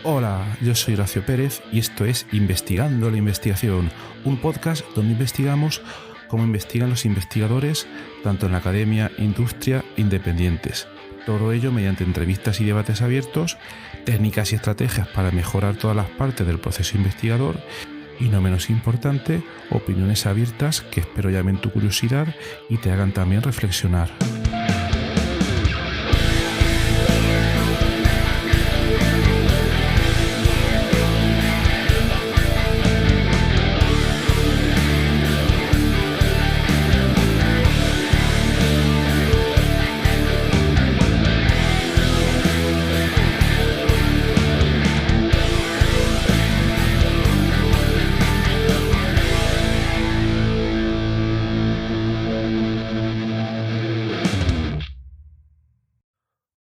Hola, yo soy Horacio Pérez y esto es Investigando la Investigación, un podcast donde investigamos cómo investigan los investigadores, tanto en la academia, industria, independientes. Todo ello mediante entrevistas y debates abiertos, técnicas y estrategias para mejorar todas las partes del proceso investigador y, no menos importante, opiniones abiertas que espero llamen tu curiosidad y te hagan también reflexionar.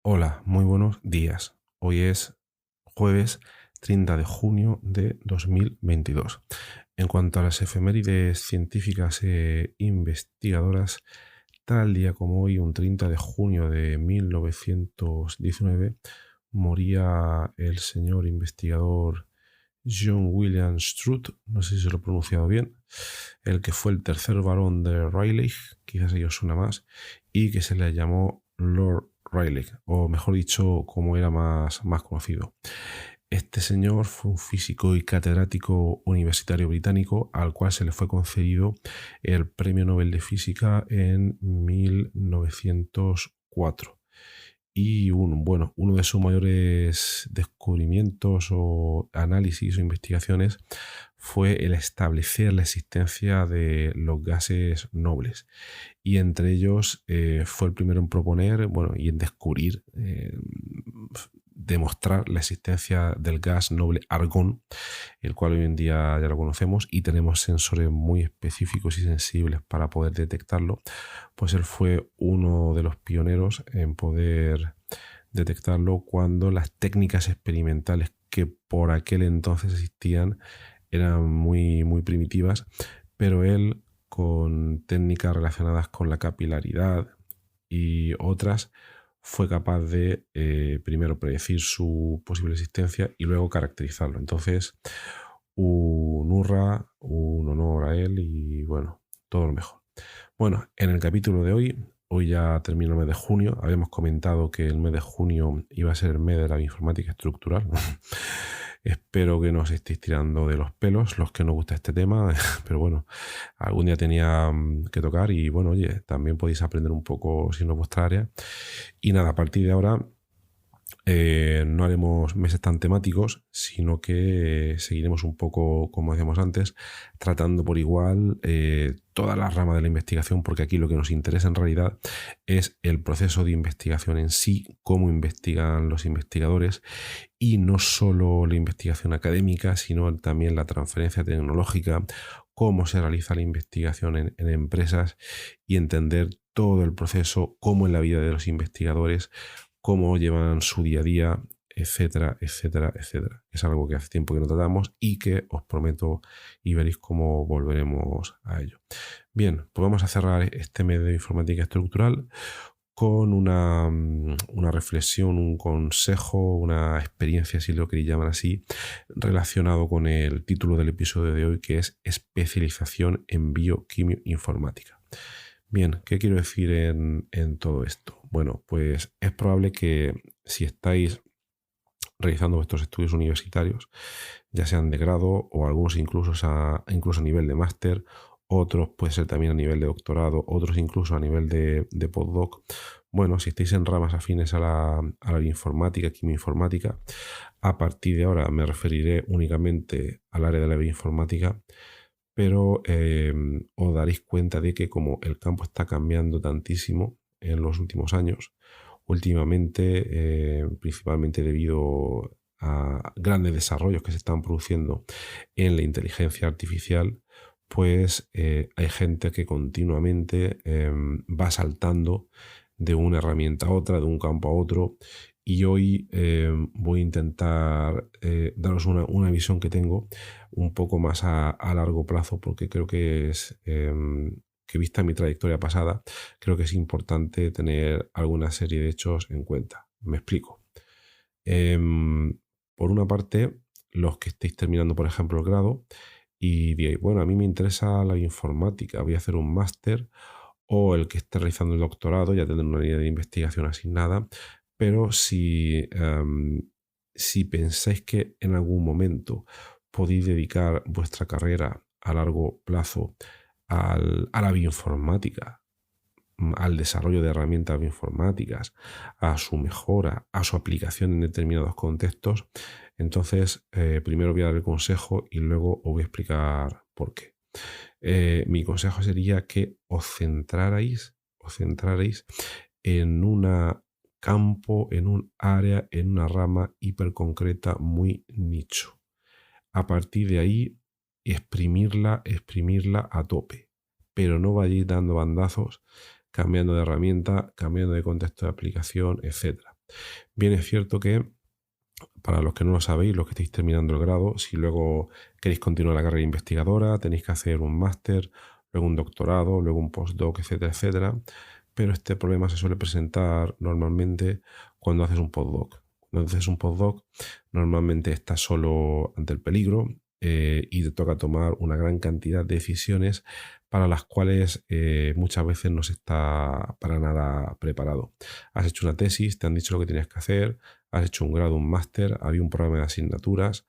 Hola, muy buenos días. Hoy es jueves 30 de junio de 2022. En cuanto a las efemérides científicas e investigadoras, tal día como hoy, un 30 de junio de 1919, moría el señor investigador John William Strutt, no sé si se lo he pronunciado bien, el que fue el tercer barón de Rayleigh, quizás ellos suena más, y que se le llamó Lord Rayleigh, o mejor dicho, como era más conocido. Este señor fue un físico y catedrático universitario británico al cual se le fue concedido el Premio Nobel de Física en 1904. Y uno de sus mayores descubrimientos o análisis o investigaciones fue el establecer la existencia de los gases nobles. Y entre ellos fue el primero en proponer y en descubrir, demostrar la existencia del gas noble argón, el cual hoy en día ya lo conocemos y tenemos sensores muy específicos y sensibles para poder detectarlo. Pues él fue uno de los pioneros en poder detectarlo cuando las técnicas experimentales que por aquel entonces existían eran muy primitivas, pero él, con técnicas relacionadas con la capilaridad y otras, fue capaz de primero predecir su posible existencia y luego caracterizarlo. Entonces, un hurra, un honor a él y todo lo mejor. En el capítulo de hoy ya termina el mes de junio. Habíamos comentado que el mes de junio iba a ser el mes de la bioinformática estructural. Espero que no os estéis tirando de los pelos los que no gusta este tema, pero algún día tenía que tocar y también podéis aprender un poco si no es vuestra área. Y nada, a partir de ahora no haremos meses tan temáticos, sino que seguiremos un poco, como decíamos antes, tratando por igual todas las ramas de la investigación, porque aquí lo que nos interesa en realidad es el proceso de investigación en sí, cómo investigan los investigadores, y no solo la investigación académica, sino también la transferencia tecnológica, cómo se realiza la investigación en empresas y entender todo el proceso, cómo en la vida de los investigadores, cómo llevan su día a día, etcétera, etcétera, etcétera. Es algo que hace tiempo que no tratamos y que os prometo y veréis cómo volveremos a ello. Bien, pues vamos a cerrar este mes de informática estructural con una reflexión, un consejo, una experiencia, si lo queréis llamar así, relacionado con el título del episodio de hoy, que es especialización en bioquimioinformática. Bien, ¿qué quiero decir en todo esto? Bueno, pues es probable que si estáis realizando vuestros estudios universitarios, ya sean de grado o algunos incluso a nivel de máster, otros puede ser también a nivel de doctorado, otros incluso a nivel de postdoc. Si estáis en ramas afines a la bioinformática, quimioinformática, a partir de ahora me referiré únicamente al área de la bioinformática, pero os daréis cuenta de que como el campo está cambiando tantísimo en los últimos años, últimamente, principalmente debido a grandes desarrollos que se están produciendo en la inteligencia artificial, pues hay gente que continuamente va saltando de una herramienta a otra, de un campo a otro, y hoy voy a intentar daros una visión que tengo un poco más a largo plazo, porque creo que es que, vista mi trayectoria pasada, creo que es importante tener alguna serie de hechos en cuenta. Me explico. por una parte, los que estéis terminando, por ejemplo, el grado y digáis, bueno, a mí me interesa la informática, voy a hacer un máster, o el que esté realizando el doctorado, ya tendrá una línea de investigación asignada, pero si pensáis que en algún momento podéis dedicar vuestra carrera a largo plazo a la bioinformática, al desarrollo de herramientas bioinformáticas, a su mejora, a su aplicación en determinados contextos, entonces primero voy a dar el consejo y luego os voy a explicar por qué. Mi consejo sería que os centrarais en un campo, en un área, en una rama hiper concreta, muy nicho. A partir de ahí, exprimirla a tope, pero no vayáis dando bandazos, cambiando de herramienta, cambiando de contexto de aplicación, etc. Bien, es cierto que para los que no lo sabéis, los que estáis terminando el grado, si luego queréis continuar la carrera investigadora, tenéis que hacer un máster, luego un doctorado, luego un postdoc, etcétera, etcétera. Pero este problema se suele presentar normalmente cuando haces un postdoc. Cuando haces un postdoc, normalmente estás solo ante el peligro y te toca tomar una gran cantidad de decisiones para las cuales muchas veces no se está para nada preparado. Has hecho una tesis, te han dicho lo que tenías que hacer, has hecho un grado, un máster, había un programa de asignaturas,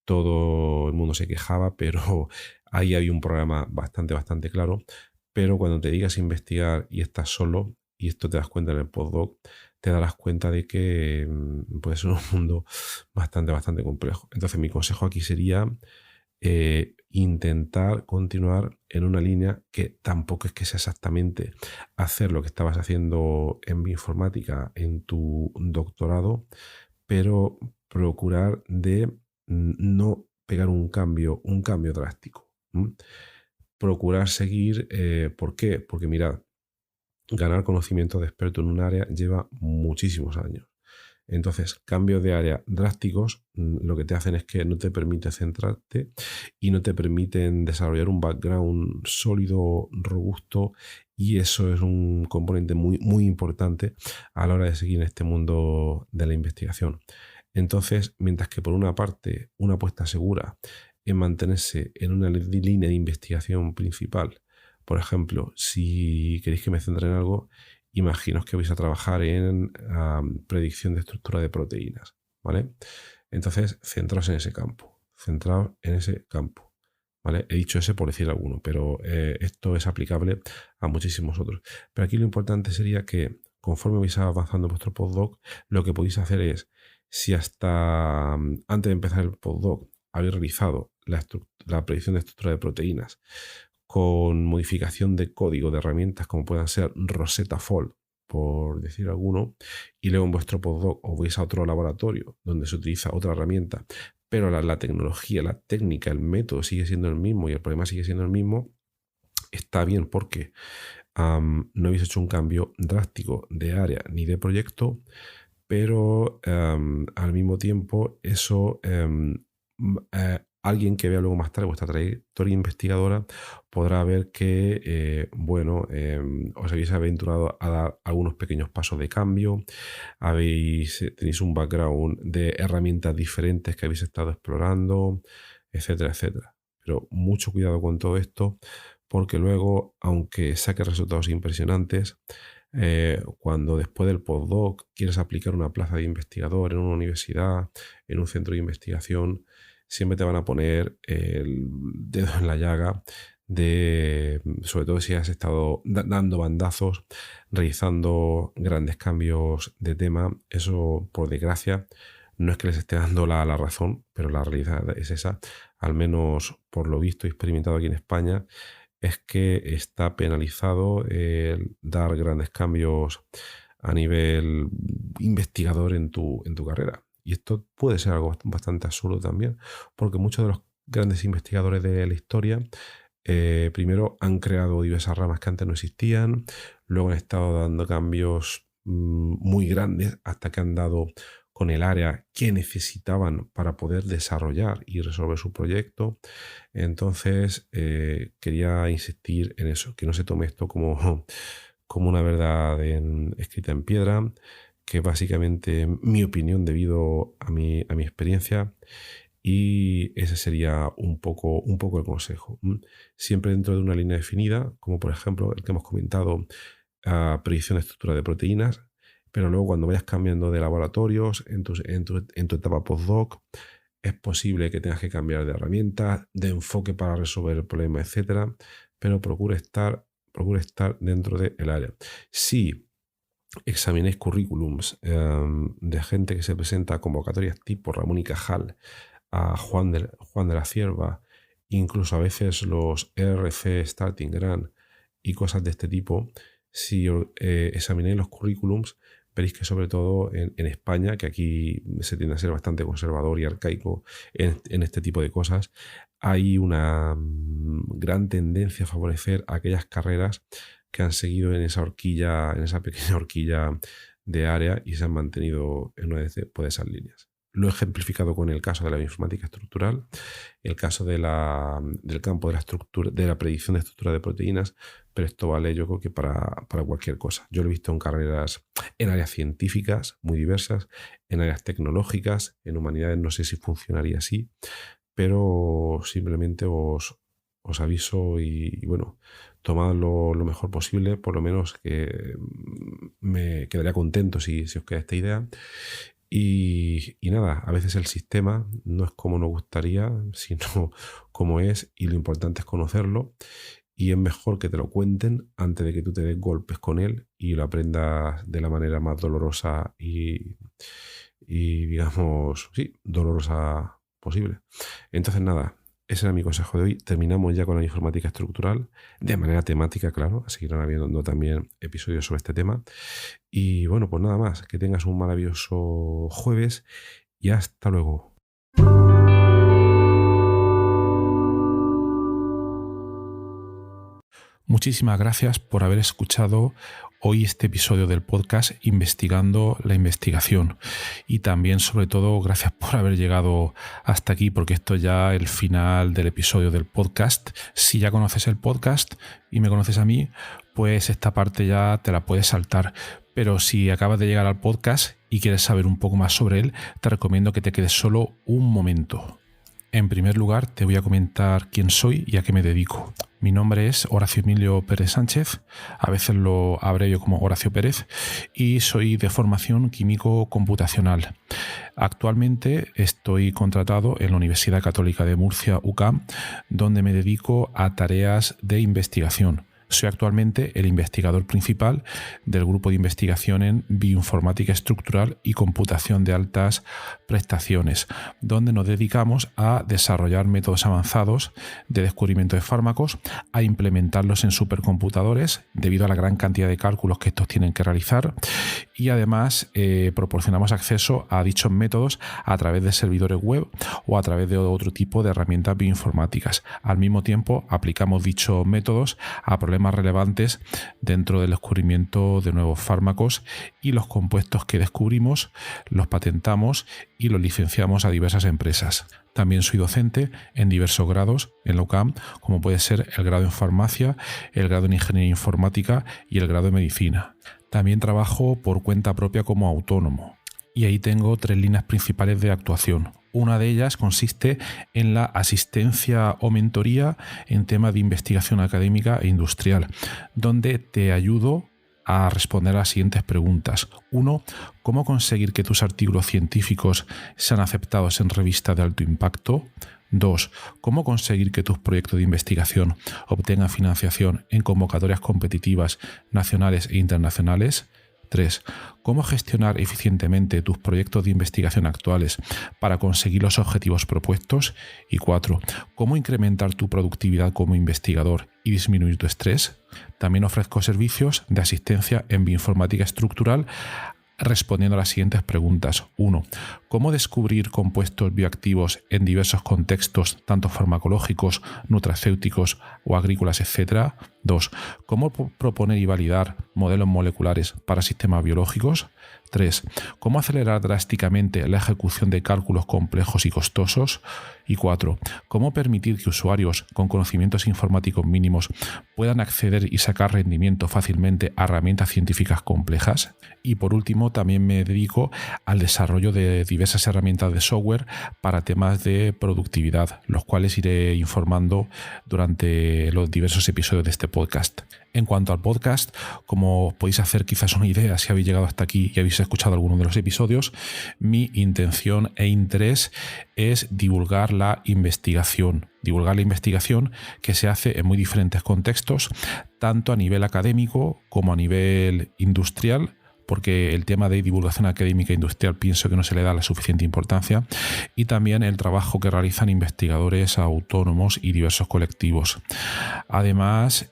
todo el mundo se quejaba, pero ahí había un programa bastante claro. Pero cuando te digas investigar y estás solo, y esto te das cuenta en el postdoc, te darás cuenta de que puede ser un mundo bastante complejo. Entonces mi consejo aquí sería intentar continuar en una línea que tampoco es que sea exactamente hacer lo que estabas haciendo en bioinformática en tu doctorado, pero procurar de no pegar un cambio drástico. Procurar seguir, ¿por qué? Porque mirad, ganar conocimiento de experto en un área lleva muchísimos años. Entonces, cambios de área drásticos lo que te hacen es que no te permite centrarte y no te permiten desarrollar un background sólido, robusto, y eso es un componente muy importante a la hora de seguir en este mundo de la investigación. Entonces, mientras que por una parte, una apuesta segura en mantenerse en una línea de investigación principal, por ejemplo, si queréis que me centre en algo, imaginaos que vais a trabajar en predicción de estructura de proteínas, ¿vale? Entonces, centraos en ese campo, ¿vale? He dicho ese por decir alguno, pero esto es aplicable a muchísimos otros. Pero aquí lo importante sería que conforme vais avanzando en vuestro postdoc, lo que podéis hacer es, si hasta antes de empezar el postdoc habéis realizado la predicción de estructura de proteínas con modificación de código de herramientas como puedan ser Rosetta Fold, por decir alguno, y luego en vuestro postdoc os vais a otro laboratorio donde se utiliza otra herramienta, pero la tecnología, la técnica, el método sigue siendo el mismo y el problema sigue siendo el mismo, está bien porque no habéis hecho un cambio drástico de área ni de proyecto, pero al mismo tiempo eso alguien que vea luego más tarde vuestra trayectoria investigadora podrá ver que, os habéis aventurado a dar algunos pequeños pasos de cambio, tenéis un background de herramientas diferentes que habéis estado explorando, etcétera, etcétera. Pero mucho cuidado con todo esto, porque luego, aunque saque resultados impresionantes, cuando después del postdoc quieres aplicar una plaza de investigador en una universidad, en un centro de investigación, siempre te van a poner el dedo en la llaga sobre todo si has estado dando bandazos, realizando grandes cambios de tema. Eso, por desgracia, no es que les esté dando la razón, pero la realidad es esa, al menos por lo visto y experimentado aquí en España, es que está penalizado el dar grandes cambios a nivel investigador en tu carrera. Y esto puede ser algo bastante absurdo también, porque muchos de los grandes investigadores de la historia primero han creado diversas ramas que antes no existían, luego han estado dando cambios muy grandes hasta que han dado con el área que necesitaban para poder desarrollar y resolver su proyecto. Entonces, quería insistir en eso, que no se tome esto como una verdad escrita en piedra, que es básicamente mi opinión debido a mi experiencia. Y ese sería un poco el consejo. Siempre dentro de una línea definida, como por ejemplo el que hemos comentado, predicción de estructura de proteínas, pero luego cuando vayas cambiando de laboratorios en tu etapa postdoc, es posible que tengas que cambiar de herramientas, de enfoque para resolver el problema, etcétera, pero procure estar dentro del área. Si examinéis currículums de gente que se presenta a convocatorias tipo Ramón y Cajal, a Juan de la Cierva, incluso a veces los ERC Starting Grant y cosas de este tipo, si examináis los currículums, veréis que sobre todo en España, que aquí se tiende a ser bastante conservador y arcaico en este tipo de cosas, hay una gran tendencia a favorecer aquellas carreras que han seguido en esa pequeña horquilla de área y se han mantenido en una de esas líneas. Lo he ejemplificado con el caso de la bioinformática estructural, el caso del campo de la predicción de estructura de proteínas, pero esto vale yo creo que para cualquier cosa. Yo lo he visto en áreas científicas muy diversas, en áreas tecnológicas, en humanidades no sé si funcionaría así, pero simplemente os aviso y bueno, tomadlo lo mejor posible, por lo menos que me quedaría contento si os queda esta idea. Y nada, a veces el sistema no es como nos gustaría, sino como es, y lo importante es conocerlo, y es mejor que te lo cuenten antes de que tú te des golpes con él y lo aprendas de la manera más dolorosa y digamos, sí, dolorosa posible. Entonces nada, ese era mi consejo de hoy. Terminamos ya con la informática estructural, de manera temática, claro. Seguirán habiendo también episodios sobre este tema. Y bueno, pues nada más. Que tengas un maravilloso jueves y hasta luego. Muchísimas gracias por haber escuchado hoy este episodio del podcast Investigando la Investigación, y también sobre todo gracias por haber llegado hasta aquí, porque esto es ya el final del episodio del podcast. Si ya conoces el podcast y me conoces a mí, pues esta parte ya te la puedes saltar, pero si acabas de llegar al podcast y quieres saber un poco más sobre él, te recomiendo que te quedes solo un momento. En primer lugar, te voy a comentar quién soy y a qué me dedico. Mi nombre es Horacio Emilio Pérez Sánchez, a veces lo abrevio como Horacio Pérez, y soy de formación químico computacional. Actualmente estoy contratado en la Universidad Católica de Murcia, UCAM, donde me dedico a tareas de investigación. Soy actualmente el investigador principal del grupo de investigación en bioinformática estructural y computación de altas prestaciones, donde nos dedicamos a desarrollar métodos avanzados de descubrimiento de fármacos, a implementarlos en supercomputadores debido a la gran cantidad de cálculos que estos tienen que realizar, y además proporcionamos acceso a dichos métodos a través de servidores web o a través de otro tipo de herramientas bioinformáticas. Al mismo tiempo, aplicamos dichos métodos a problemas relevantes dentro del descubrimiento de nuevos fármacos, y los compuestos que descubrimos los patentamos y los licenciamos a diversas empresas. También soy docente en diversos grados en la UCAM, como puede ser el grado en farmacia, el grado en ingeniería informática y el grado en medicina. También trabajo por cuenta propia como autónomo, y ahí tengo 3 líneas principales de actuación. Una de ellas consiste en la asistencia o mentoría en temas de investigación académica e industrial, donde te ayudo a responder a las siguientes preguntas. 1. ¿Cómo conseguir que tus artículos científicos sean aceptados en revistas de alto impacto? 2. ¿Cómo conseguir que tus proyectos de investigación obtengan financiación en convocatorias competitivas nacionales e internacionales? 3. ¿Cómo gestionar eficientemente tus proyectos de investigación actuales para conseguir los objetivos propuestos? Y 4. ¿Cómo incrementar tu productividad como investigador y disminuir tu estrés? También ofrezco servicios de asistencia en bioinformática estructural respondiendo a las siguientes preguntas. 1. ¿Cómo descubrir compuestos bioactivos en diversos contextos, tanto farmacológicos, nutracéuticos o agrícolas, etc.? 2. ¿Cómo proponer y validar modelos moleculares para sistemas biológicos? 3. ¿Cómo acelerar drásticamente la ejecución de cálculos complejos y costosos? Y 4. ¿Cómo permitir que usuarios con conocimientos informáticos mínimos puedan acceder y sacar rendimiento fácilmente a herramientas científicas complejas? Y por último, último, también me dedico al desarrollo de diversas herramientas de software para temas de productividad, los cuales iré informando durante los diversos episodios de este podcast. En cuanto al podcast, como os podéis hacer quizás una idea si habéis llegado hasta aquí y habéis escuchado alguno de los episodios, mi intención e interés es divulgar la investigación que se hace en muy diferentes contextos, tanto a nivel académico como a nivel industrial, porque el tema de divulgación académica e industrial pienso que no se le da la suficiente importancia, y también el trabajo que realizan investigadores autónomos y diversos colectivos. Además,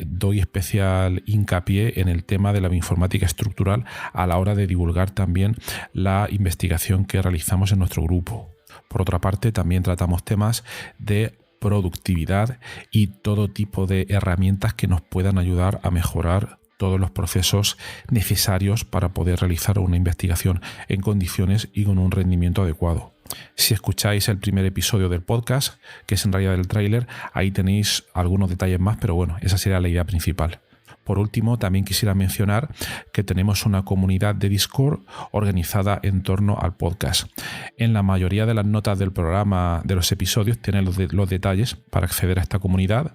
doy especial hincapié en el tema de la bioinformática estructural a la hora de divulgar también la investigación que realizamos en nuestro grupo. Por otra parte, también tratamos temas de productividad y todo tipo de herramientas que nos puedan ayudar a mejorar todos los procesos necesarios para poder realizar una investigación en condiciones y con un rendimiento adecuado. Si escucháis el primer episodio del podcast, que es en realidad el tráiler, ahí tenéis algunos detalles más, pero bueno, esa sería la idea principal. Por último, también quisiera mencionar que tenemos una comunidad de Discord organizada en torno al podcast. En la mayoría de las notas del programa, de los episodios, tienen los detalles para acceder a esta comunidad.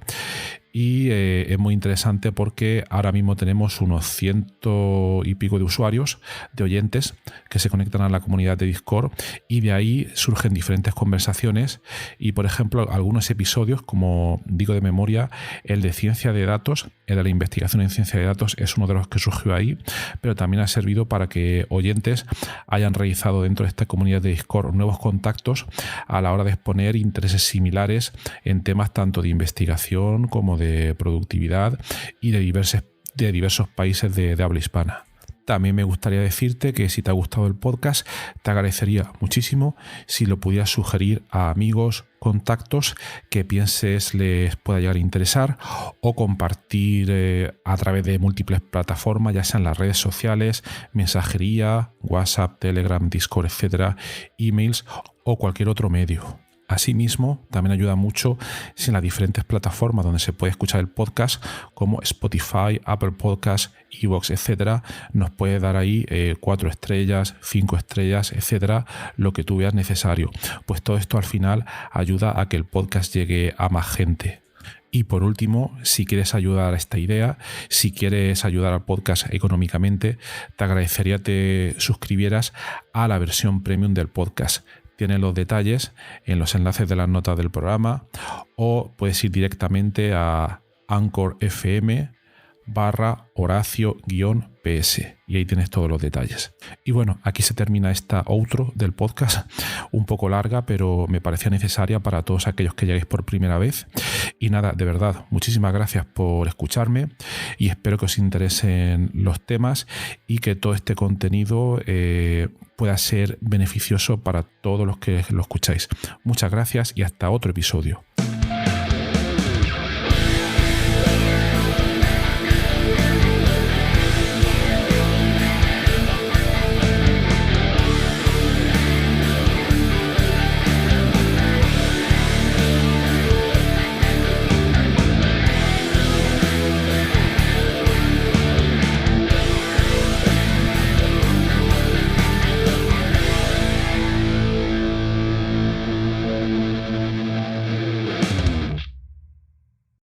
Y es muy interesante porque ahora mismo tenemos unos 100 y pico de usuarios, de oyentes, que se conectan a la comunidad de Discord, y de ahí surgen diferentes conversaciones. Y, por ejemplo, algunos episodios, como digo de memoria, el de ciencia de datos, el de la investigación en ciencia de datos, es uno de los que surgió ahí, pero también ha servido para que oyentes hayan realizado dentro de esta comunidad de Discord nuevos contactos a la hora de exponer intereses similares en temas tanto de investigación como de productividad y de diversos países de habla hispana. También me gustaría decirte que si te ha gustado el podcast, te agradecería muchísimo si lo pudieras sugerir a amigos, contactos que pienses les pueda llegar a interesar, o compartir a través de múltiples plataformas, ya sean las redes sociales, mensajería, WhatsApp, Telegram, Discord, etcétera, emails o cualquier otro medio. Asimismo, también ayuda mucho si en las diferentes plataformas donde se puede escuchar el podcast, como Spotify, Apple Podcasts, iVoox, etcétera, nos puede dar ahí 4 estrellas, 5 estrellas, etcétera, lo que tú veas necesario. Pues todo esto al final ayuda a que el podcast llegue a más gente. Y por último, si quieres ayudar a esta idea, si quieres ayudar al podcast económicamente, te agradecería te suscribieras a la versión premium del podcast. Tienes los detalles en los enlaces de las notas del programa, o puedes ir directamente a Anchor FM/Horacio-PS y ahí tienes todos los detalles. Y bueno, aquí se termina esta outro del podcast, un poco larga, pero me parecía necesaria para todos aquellos que lleguéis por primera vez. Y nada, de verdad, muchísimas gracias por escucharme y espero que os interesen los temas y que todo este contenido pueda ser beneficioso para todos los que lo escucháis. Muchas gracias y hasta otro episodio.